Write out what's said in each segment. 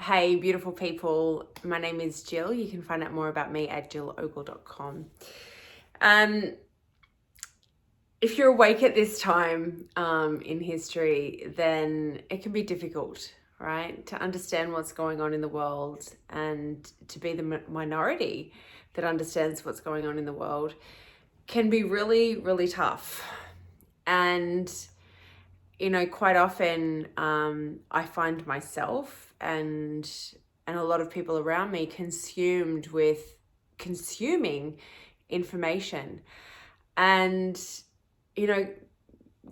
Hey, beautiful people. My name is Jill. You can find out more about me at jillogle.com. If you're awake at this time in history, then it can be difficult, right? To understand what's going on in the world and to be the minority that understands what's going on in the world can be really, really tough. And quite often I find myself and a lot of people around me consumed with consuming information. And,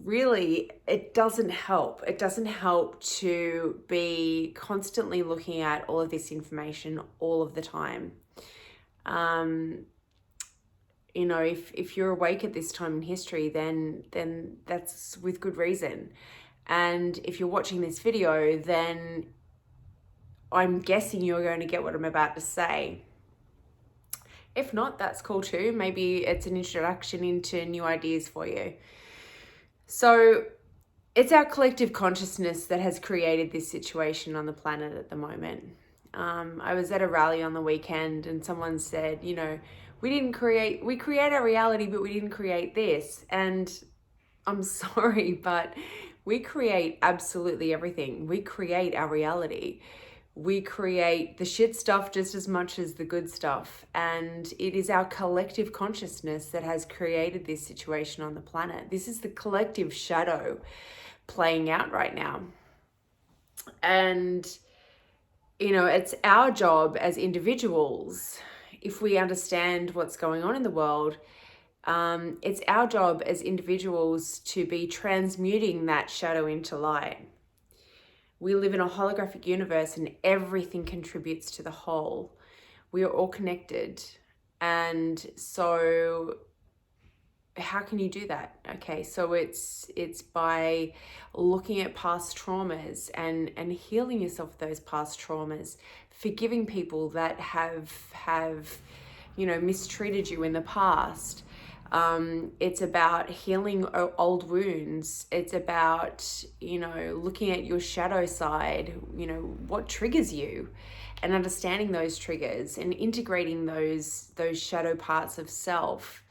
really, it doesn't help. It doesn't help to be constantly looking at all of this information all of the time. If you're awake at this time in history, then that's with good reason. And if you're watching this video, then I'm guessing you're going to get what I'm about to say. If not, that's cool too. Maybe it's an introduction into new ideas for you. So it's our collective consciousness that has created this situation on the planet at the moment. I was at a rally on the weekend and someone said, we create our reality, but we didn't create this. And I'm sorry, but we create absolutely everything. We create our reality. We create the shit stuff just as much as the good stuff. And it is our collective consciousness that has created this situation on the planet. This is the collective shadow playing out right now. And, it's our job as individuals, if we understand what's going on in the world, it's our job as individuals to be transmuting that shadow into light. We live in a holographic universe and everything contributes to the whole. We are all connected. And so how can you do that? Okay, so it's by looking at past traumas and healing yourself of those past traumas, forgiving people that have mistreated you in the past. It's about healing old wounds. It's about, looking at your shadow side, what triggers you, and understanding those triggers and integrating those shadow parts of self.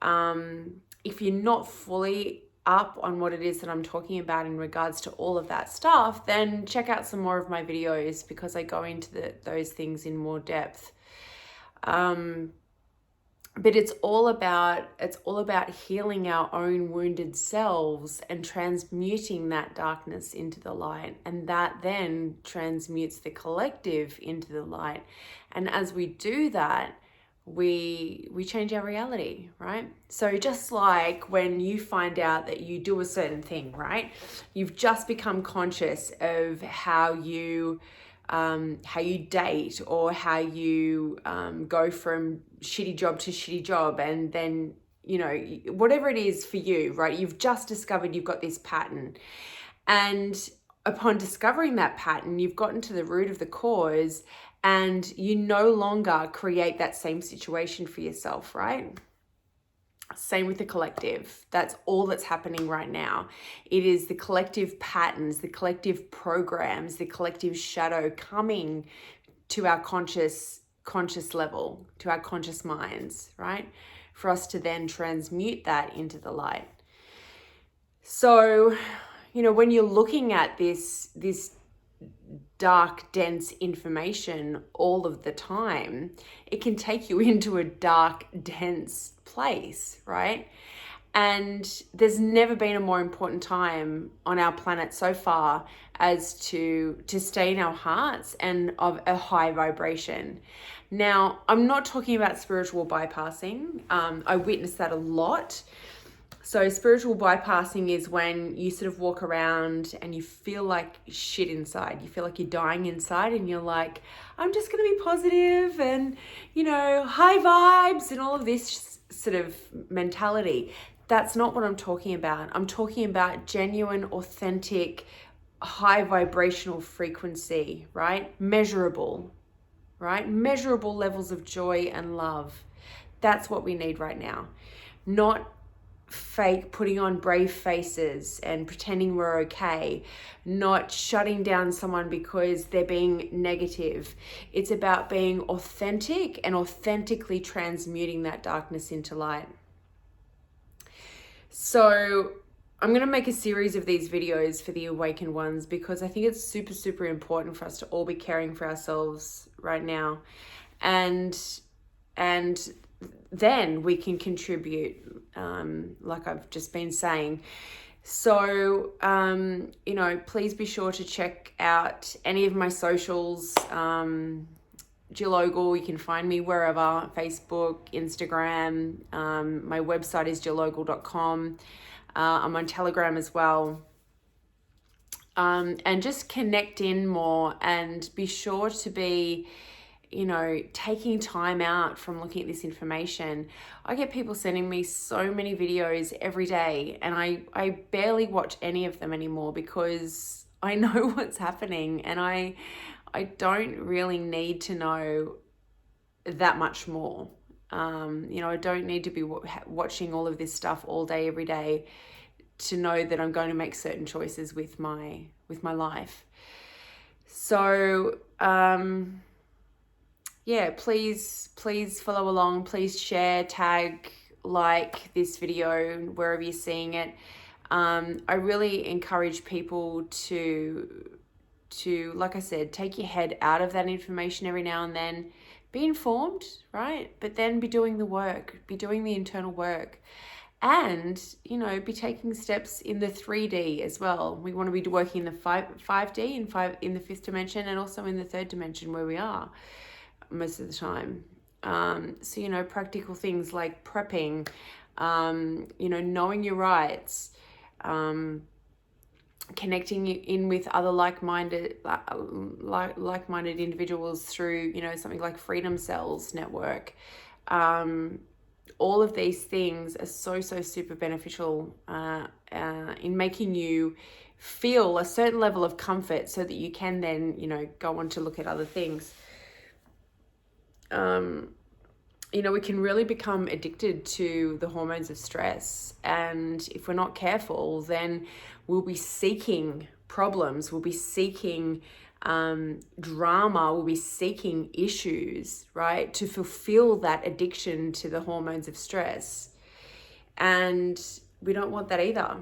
If you're not fully up on what it is that I'm talking about in regards to all of that stuff, then check out some more of my videos because I go into those things in more depth. But it's all about healing our own wounded selves and transmuting that darkness into the light. And that then transmutes the collective into the light. And as we do that, we change our reality, right? So just like when you find out that you do a certain thing, right? You've just become conscious of how you date or how you go from shitty job to shitty job, and then whatever it is for you, right? You've just discovered you've got this pattern, and upon discovering that pattern, you've gotten to the root of the cause, and you no longer create that same situation for yourself, right? Same with the collective. That's all that's happening right now. It is the collective patterns, the collective programs, the collective shadow coming to our conscious level, to our conscious minds, right? For us to then transmute that into the light. So, when you're looking at this dark, dense information all of the time, it can take you into a dark, dense place, right? And there's never been a more important time on our planet so far as to stay in our hearts and of a high vibration. Now, I'm not talking about spiritual bypassing. I witness that a lot. So spiritual bypassing is when you sort of walk around and you feel like shit inside. You feel like you're dying inside and you're like, I'm just going to be positive and, high vibes and all of this sort of mentality. That's not what I'm talking about. I'm talking about genuine, authentic, high vibrational frequency, right? Measurable, right? Measurable levels of joy and love. That's what we need right now. Not fake putting on brave faces and pretending we're okay, not shutting down someone because they're being negative. It's about being authentic and authentically transmuting that darkness into light. So I'm going to make a series of these videos for the awakened ones because I think it's super, super important for us to all be caring for ourselves right now. And then we can contribute, like I've just been saying. So, please be sure to check out any of my socials. Jill Ogle, you can find me wherever, Facebook, Instagram. My website is jillogle.com. I'm on Telegram as well. And just connect in more and be sure to be, taking time out from looking at this information. I get people sending me so many videos every day, and I barely watch any of them anymore because I know what's happening, and I don't really need to know that much more. I don't need to be watching all of this stuff all day, every day to know that I'm going to make certain choices with my life. So, please follow along. Please share, tag, like this video wherever you're seeing it. I really encourage people to, like I said, take your head out of that information every now and then. Be informed, right? But then be doing the work, be doing the internal work. And, be taking steps in the 3D as well. We want to be working in the 5D, in the fifth dimension, and also in the third dimension where we are most of the time. So, practical things like prepping, knowing your rights, connecting in with other like-minded individuals through, something like Freedom Cells Network. All of these things are so super beneficial in making you feel a certain level of comfort so that you can then, go on to look at other things. We can really become addicted to the hormones of stress. And if we're not careful, then we'll be seeking problems, we'll be seeking drama, we'll be seeking issues, right, to fulfill that addiction to the hormones of stress. And we don't want that either.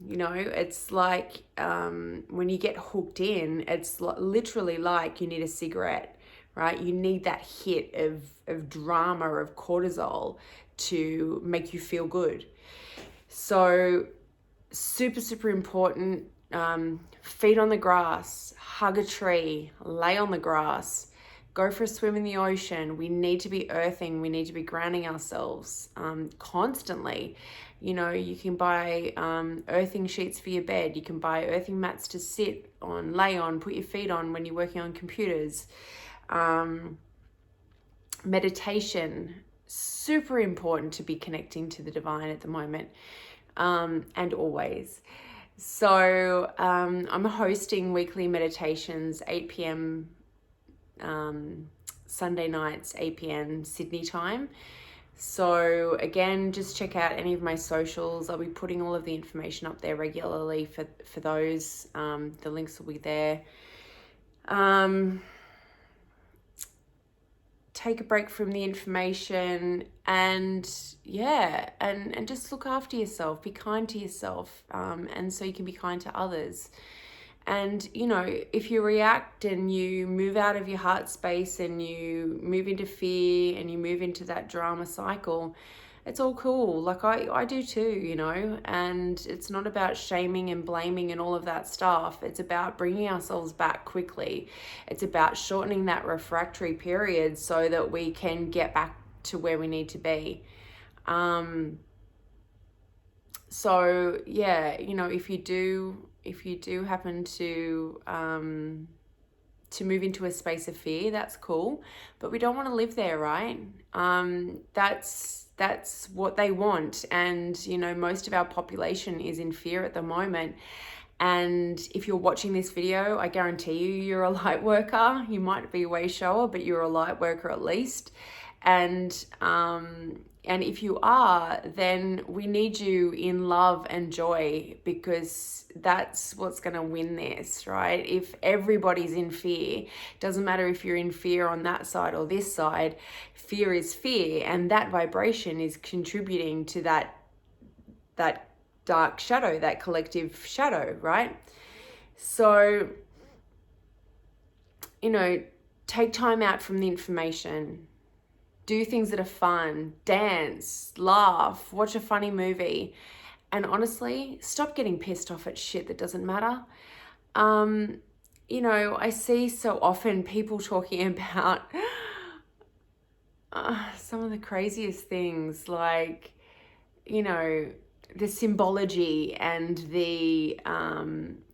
It's like when you get hooked in, it's literally like you need a cigarette, right? You need that hit of drama, of cortisol to make you feel good. So super, super important. Feet on the grass, hug a tree, lay on the grass, go for a swim in the ocean. We need to be earthing. We need to be grounding ourselves constantly. You can buy earthing sheets for your bed. You can buy earthing mats to sit on, lay on, put your feet on when you're working on computers. Meditation, super important to be connecting to the divine at the moment, and always. So I'm hosting weekly meditations, 8 p.m. Sunday nights, 8 p.m. Sydney time. So again, just check out any of my socials. I'll be putting all of the information up there regularly for those. The links will be there. Take a break from the information and just look after yourself, be kind to yourself, and so you can be kind to others. And if you react and you move out of your heart space and you move into fear and you move into that drama cycle, it's all cool. Like I do too, and it's not about shaming and blaming and all of that stuff. It's about bringing ourselves back quickly. It's about shortening that refractory period so that we can get back to where we need to be. So yeah, if you do happen to move into a space of fear, that's cool, but we don't want to live there, right? That's what they want. And, most of our population is in fear at the moment. And if you're watching this video, I guarantee you're a light worker. You might be a way shower, but you're a light worker at least. And And if you are, then we need you in love and joy, because that's what's going to win this, right? If everybody's in fear, doesn't matter if you're in fear on that side or this side, fear is fear, and that vibration is contributing to that dark shadow, that collective shadow, right? So, take time out from the information. Do things that are fun, dance, laugh, watch a funny movie. And honestly, stop getting pissed off at shit that doesn't matter. I see so often people talking about some of the craziest things, like, the symbology and the,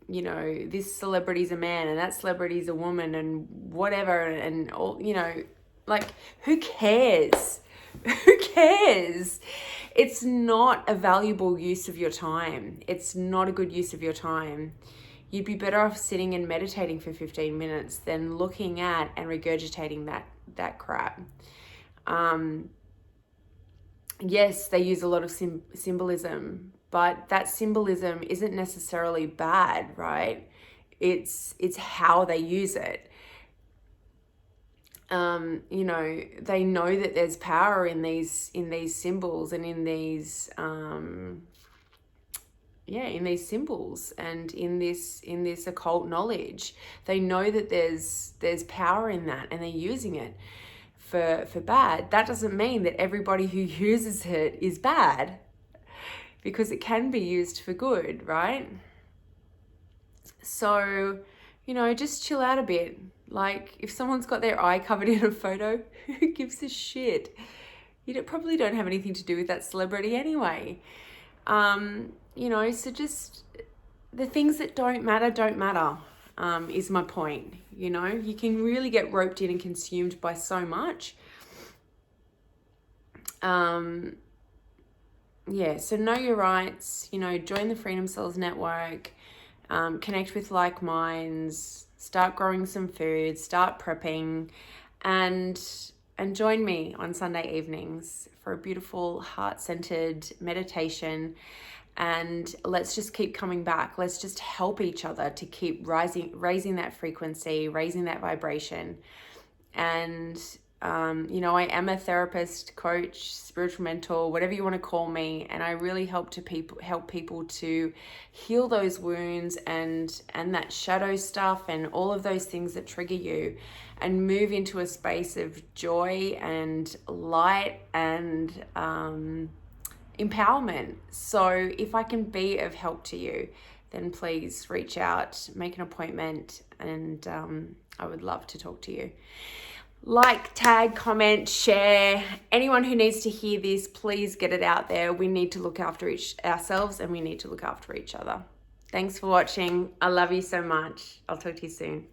this celebrity's a man and that celebrity's a woman and whatever, and all, like, who cares? Who cares? It's not a valuable use of your time. It's not a good use of your time. You'd be better off sitting and meditating for 15 minutes than looking at and regurgitating that crap. Yes, they use a lot of symbolism, but that symbolism isn't necessarily bad, right? It's how they use it. They know that there's power in these symbols and in these symbols and in this occult knowledge. They know that there's power in that, and they're using it for bad. That doesn't mean that everybody who uses it is bad, because it can be used for good, right? So, just chill out a bit. Like, if someone's got their eye covered in a photo, who gives a shit? You probably don't have anything to do with that celebrity anyway. So just the things that don't matter, is my point. You can really get roped in and consumed by so much. So know your rights, join the Freedom Cells Network, connect with like minds, start growing some food, start prepping, and join me on Sunday evenings for a beautiful heart-centered meditation. And let's just keep coming back. Let's just help each other to keep raising that frequency, raising that vibration. And I am a therapist, coach, spiritual mentor, whatever you want to call me, and I really help people to heal those wounds and that shadow stuff and all of those things that trigger you, and move into a space of joy and light and empowerment. So if I can be of help to you, then please reach out, make an appointment, and I would love to talk to you. Like, tag, comment, share. Anyone who needs to hear this, please get it out there. We need to look after ourselves, and we need to look after each other. Thanks for watching. I love you so much. I'll talk to you soon.